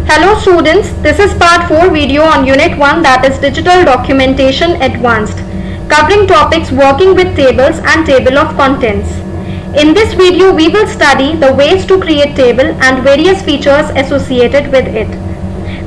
Hello students, this is part 4 video on Unit 1, that is Digital Documentation Advanced, covering topics working with tables and table of contents. In this video we will study the ways to create table and various features associated with it.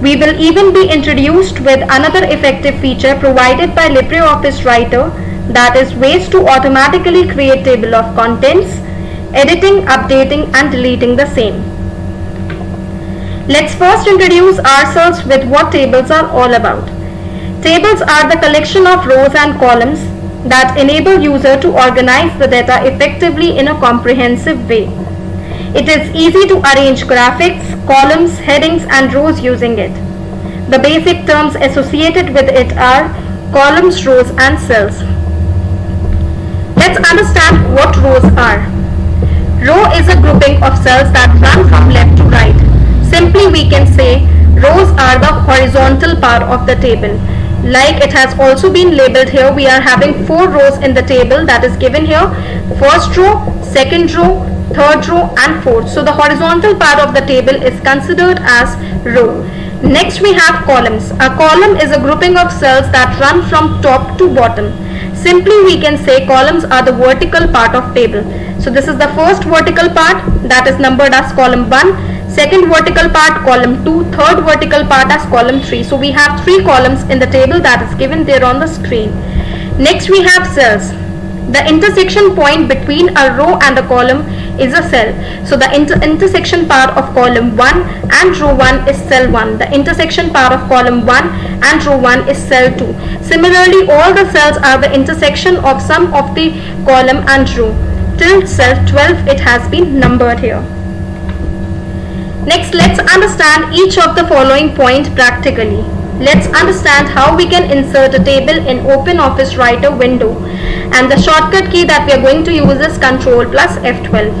We will even be introduced with another effective feature provided by LibreOffice Writer, that is ways to automatically create table of contents, editing, updating and deleting the same. Let's first introduce ourselves with what tables are all about. Tables are the collection of rows and columns that enable user to organize the data effectively in a comprehensive way. It is easy to arrange graphics, columns, headings and rows using it. The basic terms associated with it are columns, rows and cells. Let's understand what rows are. Row is a grouping of cells that run from left to right. Simply we can say rows are the horizontal part of the table. Like it has also been labeled here, we are having 4 rows in the table that is given here. First row, second row, third row and fourth. So the horizontal part of the table is considered as row. Next we have columns. A column is a grouping of cells that run from top to bottom. Simply we can say columns are the vertical part of table. So this is the first vertical part that is numbered as column 1. Second vertical part column 2, third vertical part as column 3. So we have 3 columns in the table that is given there on the screen. Next we have cells. The intersection point between a row and a column is a cell. So the intersection part of column 1 and row 1 is cell 1. The intersection part of column 1 and row 1 is cell 2. Similarly, all the cells are the intersection of some of the column and row. Till cell 12 it has been numbered here. Next, let's understand each of the following points practically. Let's understand how we can insert a table in OpenOffice Writer window, and the shortcut key that we are going to use is Ctrl plus F12.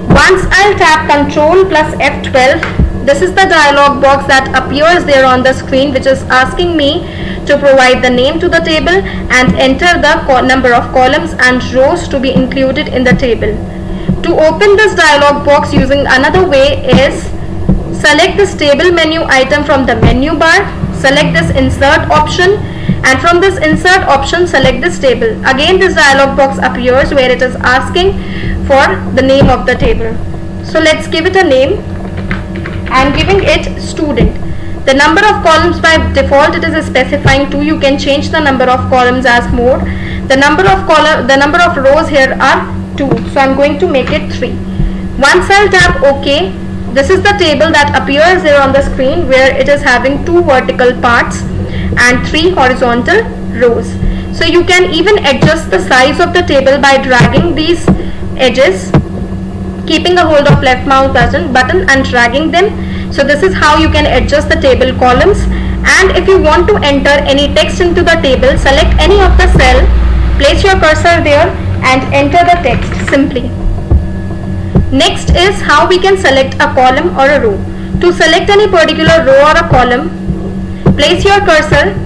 Once I'll tap Ctrl plus F12, this is the dialog box that appears there on the screen, which is asking me to provide the name to the table and enter the number of columns and rows to be included in the table. To open this dialog box using another way is select this table menu item from the menu bar, select this insert option, and from this insert option select this table. Again this dialog box appears where it is asking for the name of the table. So let's give it a name. I am giving it student. The number of columns by default it is specifying 2. You can change the number of columns as more. The number of rows here are 2, so I'm going to make it 3. Once I'll tap OK, this is the table that appears there on the screen where it is having 2 vertical parts and 3 horizontal rows. So you can even adjust the size of the table by dragging these edges, keeping a hold of left mouse button and dragging them. So this is how you can adjust the table columns. And if you want to enter any text into the table, select any of the cell, place your cursor there and enter the text simply. Next is how we can select a column or a row. To select any particular row or a column, place your cursor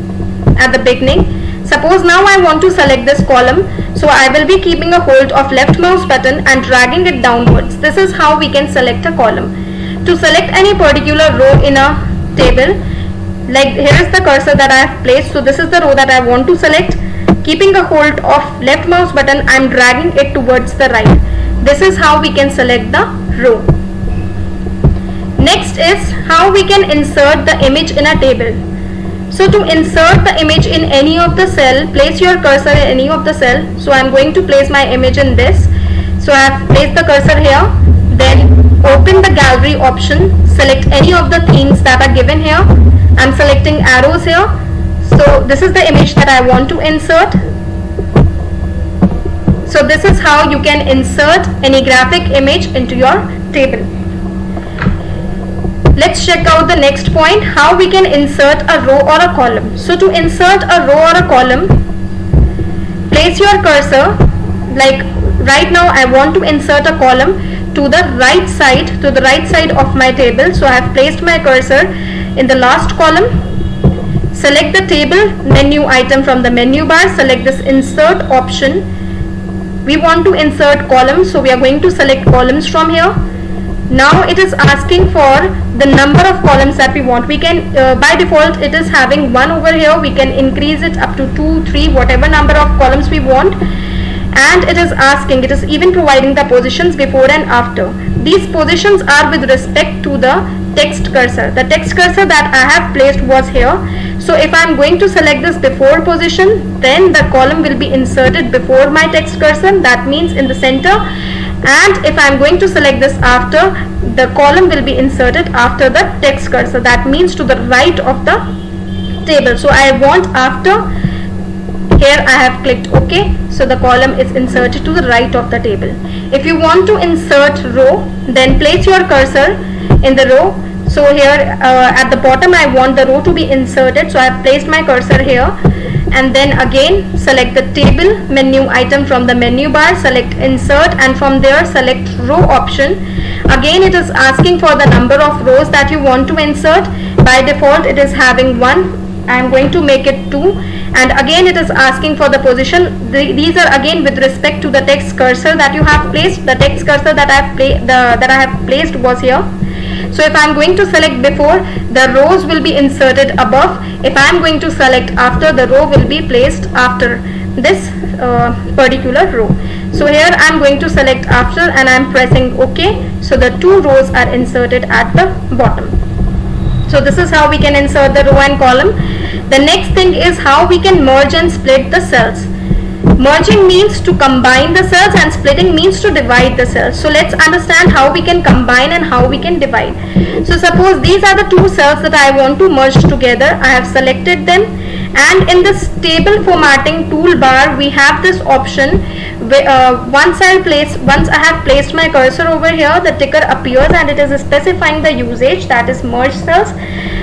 at the beginning. Suppose now I want to select this column, so I will be keeping a hold of left mouse button and dragging it downwards. This is how we can select a column. To select any particular row in a table, like here is the cursor that I have placed, so this is the row that I want to select. Keeping a hold of left mouse button, I am dragging it towards the right. This is how we can select the row. Next is how we can insert the image in a table. So to insert the image in any of the cell, place your cursor in any of the cell. So I am going to place my image in this. So I have placed the cursor here. Then open the gallery option. Select any of the themes that are given here. I am selecting arrows here. So this is the image that I want to insert. So this is how you can insert any graphic image into your table. Let's check out the next point, how we can insert a row or a column. So to insert a row or a column, place your cursor, like right now I want to insert a column to the right side of my table. So I have placed my cursor in the last column. Select the table menu item from the menu bar, select this insert option. We want to insert columns, so we are going to select columns from here. Now it is asking for the number of columns that we want. We can by default it is having 1 over here. We can increase it up to 2, 3, whatever number of columns we want. And it is asking, it is even providing the positions before and after. These positions are with respect to the text cursor. The text cursor that I have placed was here. So if I am going to select this before position, then the column will be inserted before my text cursor, that means in the center. And if I am going to select this after, the column will be inserted after the text cursor, that means to the right of the table. So I want after. Here I have clicked OK, so the column is inserted to the right of the table. If you want to insert row, then place your cursor in the row. So here at the bottom I want the row to be inserted, so I have placed my cursor here, and then again select the table menu item from the menu bar, select insert, and from there select row option. Again it is asking for the number of rows that you want to insert. By default it is having 1. I am going to make it 2, and again it is asking for the position. These are again with respect to the text cursor that you have placed. The text cursor that I have placed was here. So if I am going to select before, the rows will be inserted above. If I am going to select after, the row will be placed after this particular row. So here I am going to select after, and I am pressing OK. So the 2 rows are inserted at the bottom. So this is how we can insert the row and column. The next thing is how we can merge and split the cells. Merging means to combine the cells and splitting means to divide the cells. So let's understand how we can combine and how we can divide. So suppose these are the 2 cells that I want to merge together. I have selected them, and in this table formatting toolbar we have this option. Once I have placed my cursor over here, the ticker appears and it is specifying the usage, that is merge cells,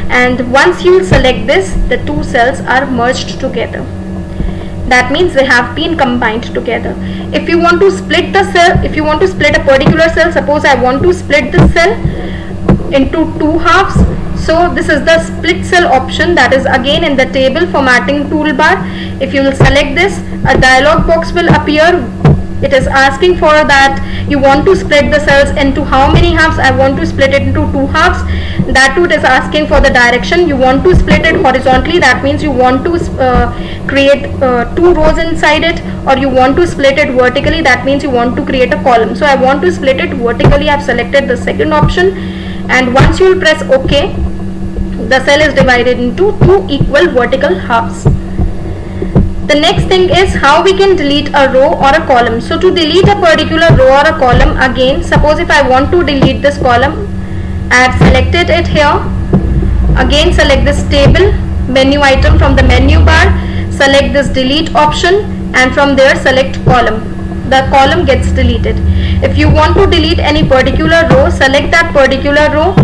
and once you select this, the 2 cells are merged together. That means they have been combined together. If you want to split the cell, if you want to split a particular cell, suppose I want to split this cell into 2 halves. So this is the split cell option, that is again in the table formatting toolbar. If you will select this, a dialog box will appear. It is asking for that you want to split the cells into how many halves. I want to split it into 2 halves. That too, it is asking for the direction. You want to split it horizontally, that means you want to create 2 rows inside it, or you want to split it vertically, that means you want to create a column. So I want to split it vertically. I have selected the second option, and once you will press OK, the cell is divided into 2 equal vertical halves. The next thing is how we can delete a row or a column. So to delete a particular row or a column, again, suppose if I want to delete this column, I have selected it here. Again select this table menu item from the menu bar, select this delete option, and from there select column. The column gets deleted. If you want to delete any particular row, select that particular row,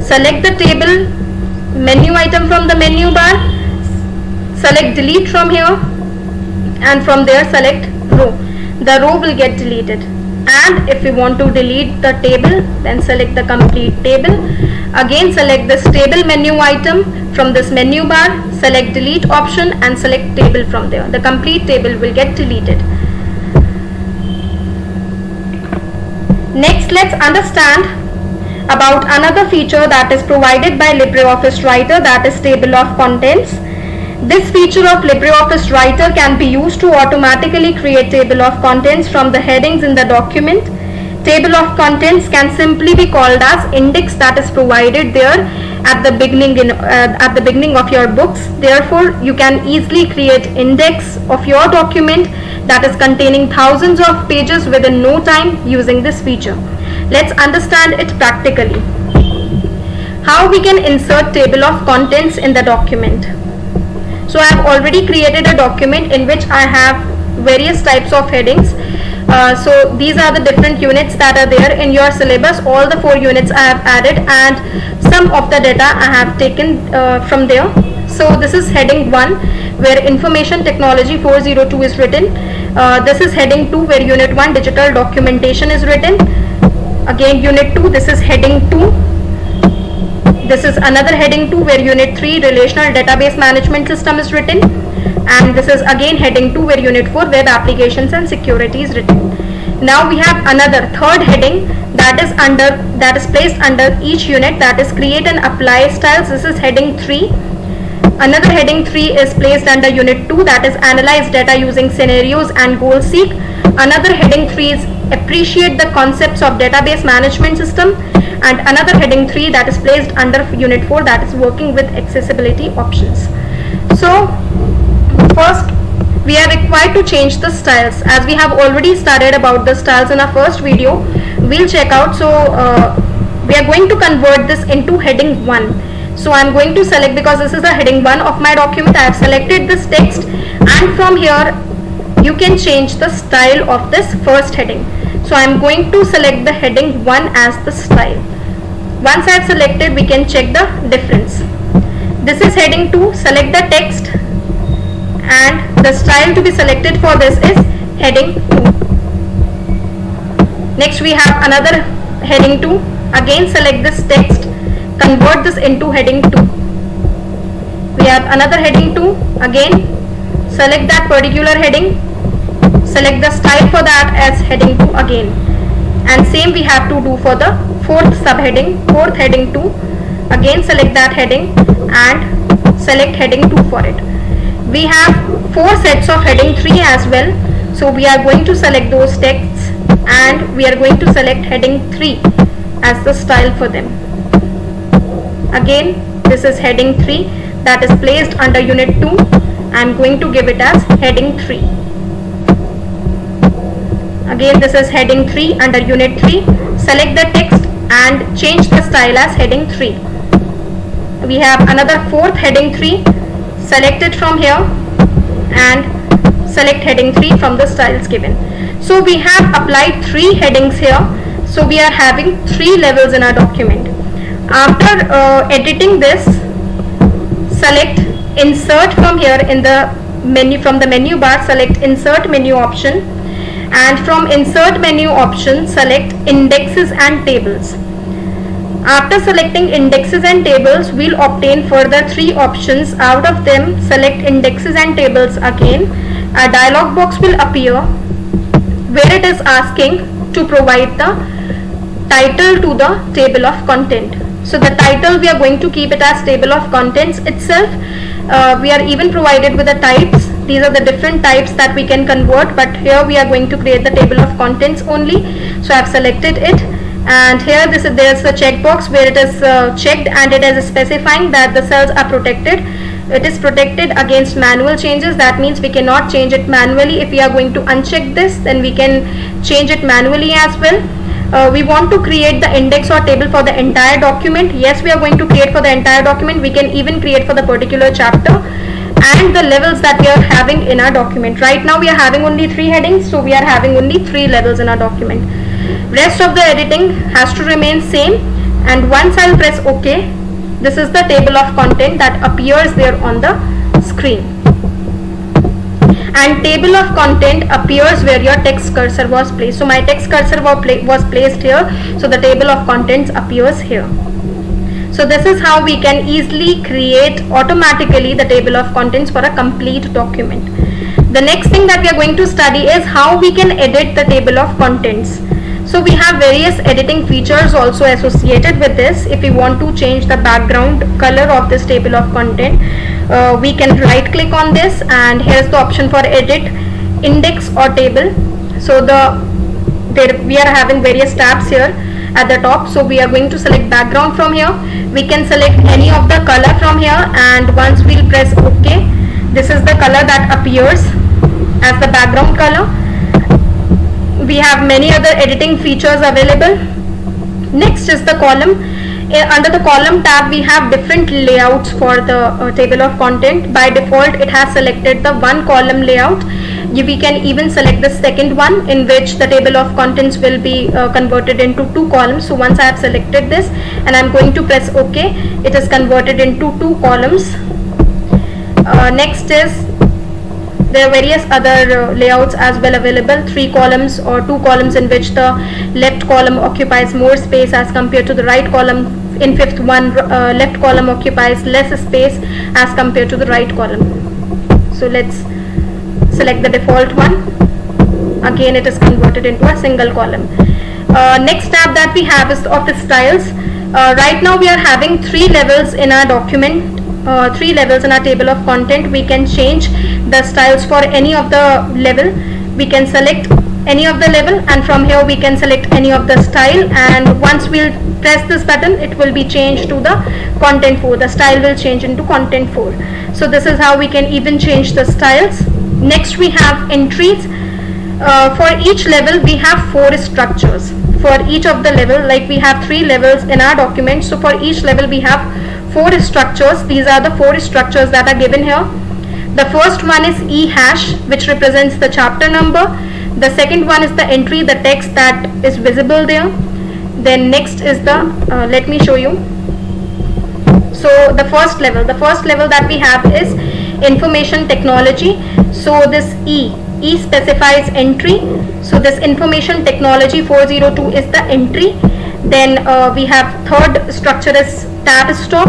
select the table menu item from the menu bar, select delete from here, and from there select row. The row will get deleted. And if you want to delete the table, then select the complete table. Again select this table menu item from this menu bar, select delete option, and select table from there. The complete table will get deleted. Next, let's understand about another feature that is provided by LibreOffice Writer, that is table of contents. This feature of LibreOffice Writer can be used to automatically create table of contents from the headings in the document. Table of contents can simply be called as index that is provided there at the beginning of your books. Therefore, you can easily create index of your document that is containing thousands of pages within no time using this feature. Let's understand it practically. How we can insert table of contents in the document. So I have already created a document in which I have various types of headings. So these are the different units that are there in your syllabus. All the 4 units I have added, and some of the data I have taken from there. So this is heading 1 where information technology 402 is written. This is heading 2 where unit 1 digital documentation is written. Again unit 2, this is heading 2. This is another heading 2 where unit 3 relational database management system is written, and this is again heading 2 where unit 4 web applications and security is written. Now we have another third heading, that is placed under each unit, that is create and apply styles. This is heading 3. Another heading 3 is placed under unit 2, that is analyze data using scenarios and goal seek. Another heading 3 is appreciate the concepts of database management system, and another heading 3 that is placed under unit 4, that is working with accessibility options. So first we are required to change the styles, as we have already studied about the styles in our first video. We'll check out. So we are going to convert this into heading 1. So I'm going to select, because this is the heading 1 of my document, I have selected this text, and from here you can change the style of this first heading. So I'm going to select the heading 1 as the style. Once I have selected, we can check the difference. This is heading 2, select the text, and the style to be selected for this is heading 2. Next we have another heading 2, again select this text, convert this into heading 2. We have another heading 2, again select that particular heading, select the style for that as heading 2 again, and same we have to do for the fourth subheading, fourth heading 2. Again select that heading and select heading 2 for it. We have 4 sets of heading 3 as well, so we are going to select those texts and we are going to select heading 3 as the style for them. Again this is heading 3 that is placed under unit 2. I am going to give it as heading 3. Again this is heading 3 under unit 3. Select the text and change the style as heading 3. We have another fourth heading 3. Select it from here and select heading 3 from the styles given. So we have applied 3 headings here. So we are having 3 levels in our document. After editing this, select insert from here in the menu, from the menu bar select insert menu option, and from insert menu option select indexes and tables. After selecting indexes and tables, we'll obtain further 3 options. Out of them, select indexes and tables again. A dialog box will appear where it is asking to provide the title to the table of content. So the title we are going to keep it as table of contents itself. We are even provided with the types. These are the different types that we can convert, but here we are going to create the table of contents only. So I have selected it, and here there is a checkbox where it is checked and it is specifying that the cells are protected. It is protected against manual changes. That means we cannot change it manually. If we are going to uncheck this, then we can change it manually as well. We want to create the index or table for the entire document. Yes, we are going to create for the entire document. We can even create for the particular chapter and the levels that we are having in our document. Right now we are having only 3 headings, so we are having only 3 levels in our document. Rest of the editing has to remain same, and once I'll press OK, this is the table of content that appears there on the screen. And table of content appears where your text cursor was placed. So my text cursor was placed here, so the table of contents appears here. So this is how we can easily create automatically the table of contents for a complete document. The next thing that we are going to study is how we can edit the table of contents. So we have various editing features also associated with this. If we want to change the background color of this table of content, we can right click on this, and here's the option for edit index or table. So we are having various tabs here at the top. So we are going to select background from here. We can select any of the color from here, and once we'll press OK, this is the color that appears as the background color. We have many other editing features available. Next is the column. Under the column tab, we have different layouts for the table of content. By default, it has selected the 1 column layout. We can even select the second one, in which the table of contents will be converted into 2 columns. So once I have selected this and I'm going to press OK, it is converted into 2 columns. Next is, there are various other layouts as well available. 3 columns or 2 columns, in which the left column occupies more space as compared to the right column. In fifth one, left column occupies less space as compared to the right column. So let's select the default one. Again, it is converted into a single column. Next tab that we have is of the styles. Right now we are having 3 levels in our document, 3 levels in our table of content. We can change the styles for any of the level. We can select any of the level, and from here we can select any of the style, and once we'll press this button, it will be changed to the content 4. The style will change into content 4. So this is how we can even change the styles. Next we have entries. For each level we have 4 structures. For each of the level, like we have 3 levels in our document, so for each level we have 4 structures. These are the 4 structures that are given here. The first one is E hash, which represents the chapter number. The second one is the entry, the text that is visible there. Then next is the let me show you. So the first level that we have is information technology. So this E specifies entry. So this information technology 402 is the entry. Then we have third structure is tab stop,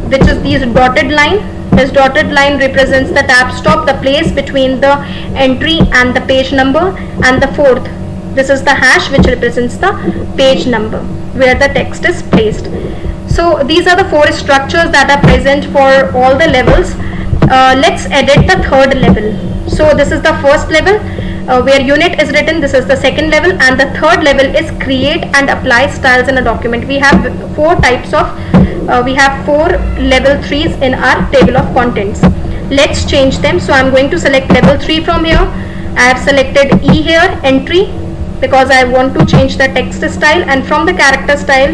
which is these dotted line. This dotted line represents the tab stop, the place between the entry and the page number. And the fourth, this is the hash, which represents the page number where the text is placed. So these are the 4 structures that are present for all the levels. Let's edit the third level. So this is the first level where unit is written. This is the second level, and the third level is create and apply styles in a document. We have 4 types of we have 4 level 3s in our table of contents. Let's change them. So I'm going to select level 3 from here. I have selected E here, entry, because I want to change the text style, and from the character style,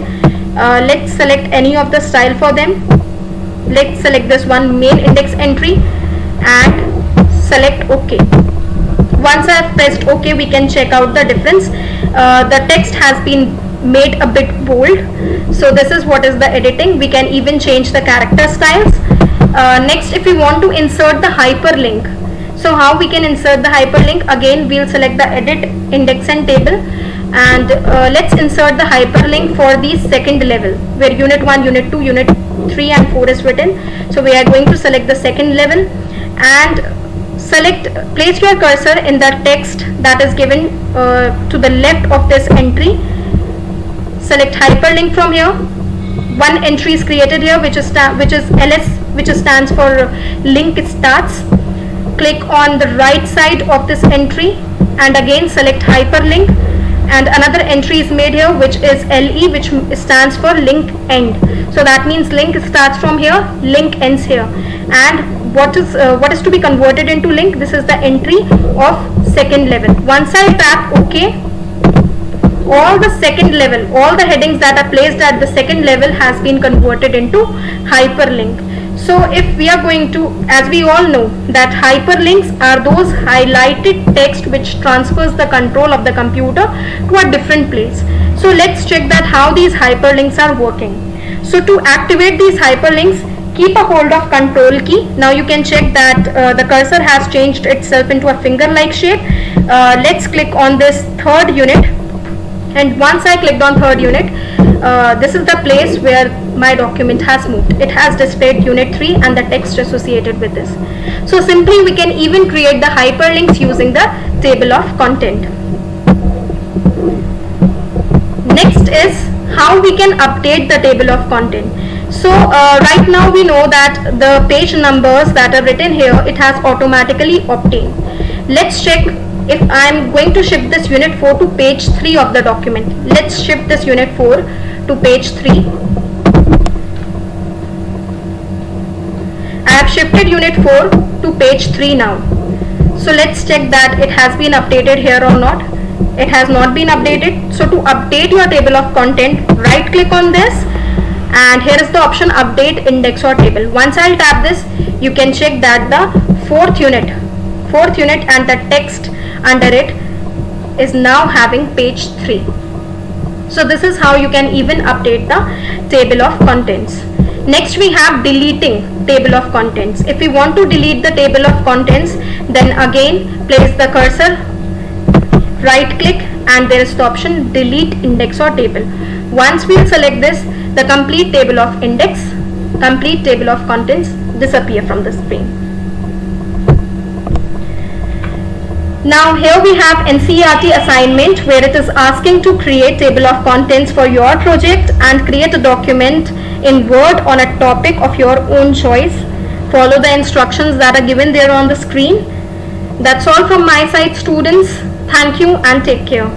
let's select any of the style for them. Let's select this one, main index entry, and select OK. Once I have pressed OK, we can check out the difference. The text has been made a bit bold. So this is what is the editing. We can even change the character styles. Next, if we want to insert the hyperlink, so how we can insert the hyperlink? Again, we'll select the edit, index and table, and let's insert the hyperlink for the second level where unit 1, unit 2, unit 3 and 4 is written. So we are going to select the second level and place your cursor in the text that is given to the left of this entry. Select hyperlink from here. One entry is created here, which is LS, which stands for link starts. Click on the right side of this entry and again select hyperlink, and another entry is made here, which is LE, which stands for link end. So that means link starts from here, link ends here. And what is to be converted into link? This is the entry of second level. Once I tap OK, all the second level, all the headings that are placed at the second level has been converted into hyperlink. So if we are going to, as we all know that hyperlinks are those highlighted text which transfers the control of the computer to a different place. So let's check that how these hyperlinks are working. So to activate these hyperlinks, keep a hold of Control key. Now you can check that the cursor has changed itself into a finger-like shape. Let's click on this third unit, and once I clicked on third unit, this is the place where my document has moved. It has displayed unit 3 and the text associated with this. So simply we can even create the hyperlinks using the table of content. Next is how we can update the table of content. So right now we know that the page numbers that are written here, it has automatically obtained. Let's check if I am going to shift this unit 4 to page 3 of the document. Let's shift this unit 4 to page 3. I have shifted unit 4 to page 3 now. So let's check that it has been updated here or not. It has not been updated. So to update your table of content, right click on this, and here is the option update index or table. Once I'll tap this, you can check that the fourth unit and the text under it is now having page 3. So this is how you can even update the table of contents. Next we have deleting table of contents. If we want to delete the table of contents, then again place the cursor, right click, and there is the option delete index or table. Once we select this, the complete table of index, complete table of contents disappear from the screen. Now here we have NCERT assignment where it is asking to create table of contents for your project and create a document in Word on a topic of your own choice. Follow the instructions that are given there on the screen. That's all from my side, students. Thank you and take care.